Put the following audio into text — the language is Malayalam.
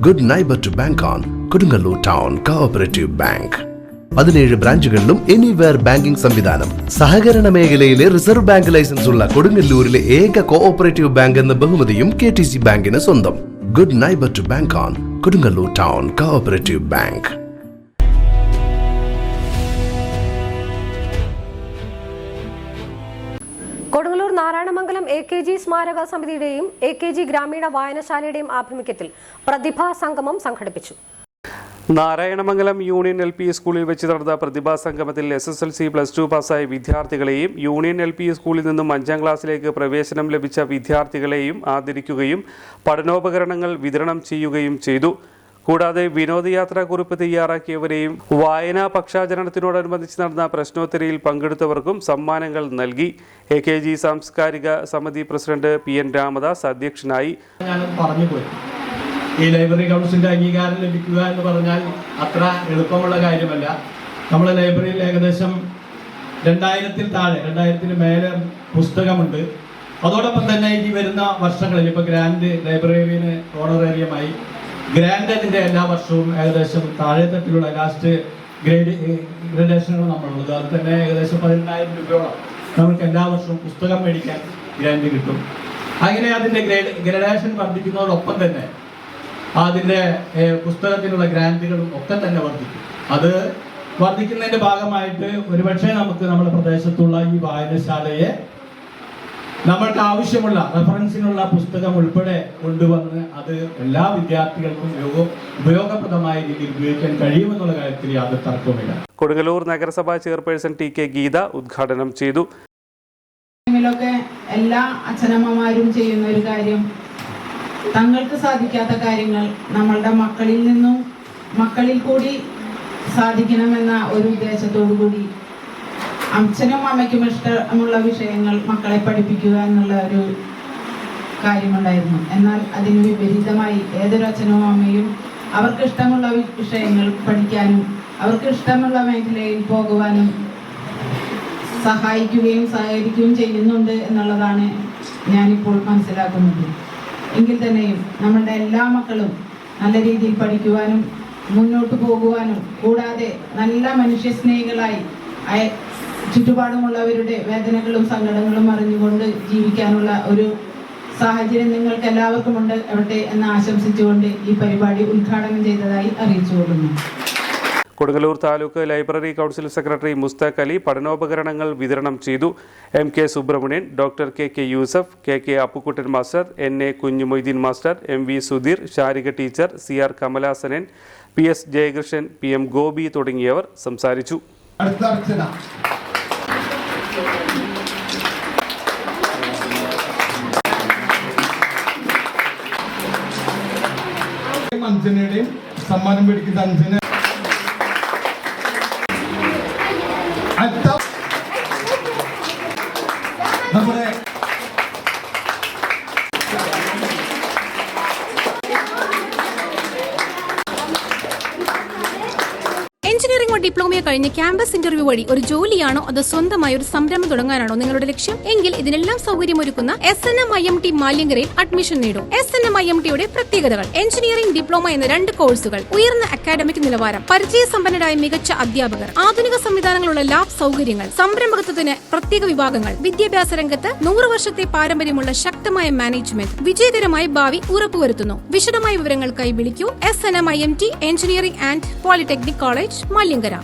Good neighbour to bank on Kodungallur town cooperative bank. 17 ബ്രാഞ്ചുകളിലും എനിവെയർ ബാങ്കിംഗ് സംവിധാനം. സഹകരണ മേഖലയിലെ റിസർവ് ബാങ്ക് ലൈസൻസ് ഉള്ള കൊടുങ്ങല്ലൂരിലെ ഏക കോഓപ്പറേറ്റീവ് ബാങ്ക് എന്ന ബഹുമതിയും KTC ബാങ്കിന് സ്വന്തം. Good neighbour to bank on Kodungallur town cooperative bank. Kodungallur Narayanamangalam AKG സ്മാരക സമിതിയുടെയും AKG ഗ്രാമീണ വായനശാലയുടെയും ആഭിമുഖ്യത്തിൽ പ്രതിഭാ സംഗമം സംഘടിപ്പിച്ചു. നാരായണമംഗലം യൂണിയൻ LP സ്കൂളിൽ വെച്ച് നടന്ന പ്രതിഭാ സംഗമത്തിൽ SSLC +2 പാസ്സായ വിദ്യാർത്ഥികളെയും യൂണിയൻ LP സ്കൂളിൽ നിന്നും 5ാം ക്ലാസ്സിലേക്ക് പ്രവേശനം ലഭിച്ച വിദ്യാർത്ഥികളെയും ആദരിക്കുകയും പഠനോപകരണങ്ങൾ വിതരണം ചെയ്യുകയും ചെയ്തു. കൂടാതെ വിനോദയാത്രാ കുറിപ്പ് തയ്യാറാക്കിയവരെയും വായനാ പക്ഷാചരണത്തിനോടനുബന്ധിച്ച് നടന്ന പ്രശ്നോത്തരിയിൽ പങ്കെടുത്തവർക്കും സമ്മാനങ്ങൾ നൽകി. AKG സാംസ്കാരിക സമിതി പ്രസിഡന്റ് PN രാമദാസ് അധ്യക്ഷനായി. ഈ ലൈബ്രറി കൗൺസിലിൻ്റെ അംഗീകാരം ലഭിക്കുക എന്ന് പറഞ്ഞാൽ അത്ര എളുപ്പമുള്ള കാര്യമല്ല. നമ്മുടെ ലൈബ്രറിയിൽ ഏകദേശം 2000-ന് മേലെ പുസ്തകമുണ്ട്. അതോടൊപ്പം തന്നെ ഈ വരുന്ന വർഷങ്ങളിൽ ഇപ്പോൾ ഗ്രാൻഡ് ലൈബ്രറിയന് ഓണറേറിയമായി ഗ്രാൻഡ് അതിൻ്റെ എല്ലാ വർഷവും ഏകദേശം താഴെത്തട്ടിലുള്ള ലാസ്റ്റ് ഗ്രേഡേഷനുകൾ നമ്മളുള്ളത്. അത് തന്നെ ഏകദേശം 10,000 രൂപയോളം നമുക്ക് എല്ലാ വർഷവും പുസ്തകം മേടിക്കാൻ ഗ്രാൻഡ് കിട്ടും. അങ്ങനെ അതിൻ്റെ ഗ്രേഡേഷൻ വർദ്ധിക്കുന്നതോടൊപ്പം തന്നെ അതിൻ്റെ പുസ്തകത്തിനുള്ള ഗ്രാൻറ്റുകളും ഒക്കെ തന്നെ വർദ്ധിക്കും. അത് വർദ്ധിക്കുന്നതിൻ്റെ ഭാഗമായിട്ട് ഒരുപക്ഷെ നമുക്ക് നമ്മുടെ പ്രദേശത്തുള്ള ഈ വായനശാലയെ നമ്മൾക്ക് ആവശ്യമുള്ള റെഫറൻസിനുള്ള പുസ്തകം ഉൾപ്പെടെ കൊണ്ടുവന്ന് അത് എല്ലാ വിദ്യാർത്ഥികൾക്കും ഉപയോഗപ്രദമായ രീതിയിൽ ഉപയോഗിക്കാൻ കഴിയുമെന്നുള്ള കാര്യത്തിൽ യാതൊരു തർക്കവുമില്ല. കൊടുങ്ങല്ലൂർ നഗരസഭാ ചെയർപേഴ്സൺ TK ഗീത ഉദ്ഘാടനം ചെയ്തു. എല്ലാ അച്ഛനമ്മമാരും ചെയ്യുന്ന ഒരു കാര്യം, തങ്ങൾക്ക് സാധിക്കാത്ത കാര്യങ്ങൾ നമ്മളുടെ മക്കളിൽ കൂടി സാധിക്കണമെന്ന ഒരു ഉദ്ദേശത്തോടു കൂടി അച്ഛനും അമ്മയ്ക്കും ഇഷ്ടമുള്ള വിഷയങ്ങൾ മക്കളെ പഠിപ്പിക്കുക എന്നുള്ള ഒരു കാര്യമുണ്ടായിരുന്നു. എന്നാൽ അതിന് വിപരീതമായി ഏതൊരു അച്ഛനും അമ്മയും അവർക്ക് ഇഷ്ടമുള്ള വിഷയങ്ങൾ പഠിക്കാനും അവർക്ക് ഇഷ്ടമുള്ള മേഖലയിൽ പോകുവാനും സഹായിക്കുകയും സഹകരിക്കുകയും ചെയ്യുന്നുണ്ട് എന്നുള്ളതാണ് ഞാനിപ്പോൾ മനസ്സിലാക്കുന്നത്. എങ്കിൽ തന്നെയും നമ്മളുടെ എല്ലാ മക്കളും നല്ല രീതിയിൽ പഠിക്കുവാനും മുന്നോട്ട് പോകുവാനും കൂടാതെ നല്ല മനുഷ്യസ്നേഹികളായി ചുറ്റുപാടുമുള്ളവരുടെ വേദനകളും സങ്കടങ്ങളും അറിഞ്ഞുകൊണ്ട് ജീവിക്കാനുള്ള ഒരു സാഹചര്യം നിങ്ങൾക്ക് എല്ലാവർക്കും ഉണ്ടാവട്ടെ എന്ന് ആശംസിച്ചുകൊണ്ട് ഈ പരിപാടി ഉദ്ഘാടനം ചെയ്തതായി അറിയിച്ചുകൊള്ളുന്നു. Kodungallur taluk library council secretary Mushtaq Ali പഠനോപകരണങ്ങൾ വിതരണം ചെയ്തു. MK Subrahmanyan, doctor KK Yusuf, KK Appukuttan master, NA Kunhimoideen master, MV Sudheer, Sarika teacher, CR Kamalasanan, PS Jayakrishnan, PM Gopi തുടങ്ങിയവർ സംസാരിച്ചു. സമ്മാനം മേടിക്കുന്ന അഞ്ചിന് നമ്മുടെ എഞ്ചിനീയറിംഗോ ഡിപ്ലോമയോ കഴിഞ്ഞ് ക്യാമ്പസ് ഇന്റർവ്യൂ വഴി ഒരു ജോലിയാണോ അതോ സ്വന്തമായി ഒരു സംരംഭം തുടങ്ങാനാണോ നിങ്ങളുടെ ലക്ഷ്യം? എങ്കിൽ ഇതിനെല്ലാം സൗകര്യമൊരുക്കുന്ന SNM-IMT മാലിയങ്കരയിൽ അഡ്മിഷൻ നേടും. SNM-IMTയുടെ പ്രത്യേകതകൾ: എഞ്ചിനീയറിംഗ് ഡിപ്ലോമ എന്ന 2 കോഴ്സുകൾ, ഉയർന്ന അക്കാഡമിക് നിലവാരം, പരിചയസമ്പന്നരായ മികച്ച അധ്യാപകർ, ആധുനിക സംവിധാനങ്ങളുള്ള ലാബ് സൗകര്യങ്ങൾ, സംരംഭകത്വത്തിന് പ്രത്യേക വിഭാഗങ്ങൾ, വിദ്യാഭ്യാസ രംഗത്ത് 100 വർഷത്തെ പാരമ്പര്യമുള്ള ശക്തമായ മാനേജ്മെന്റ്, വിജയകരമായ ഭാവി ഉറപ്പുവരുത്തുന്നു. വിശദമായ വിവരങ്ങൾക്കായി വിളിക്കൂ. SNM-IMT engineering and polytechnic college, Maliankara.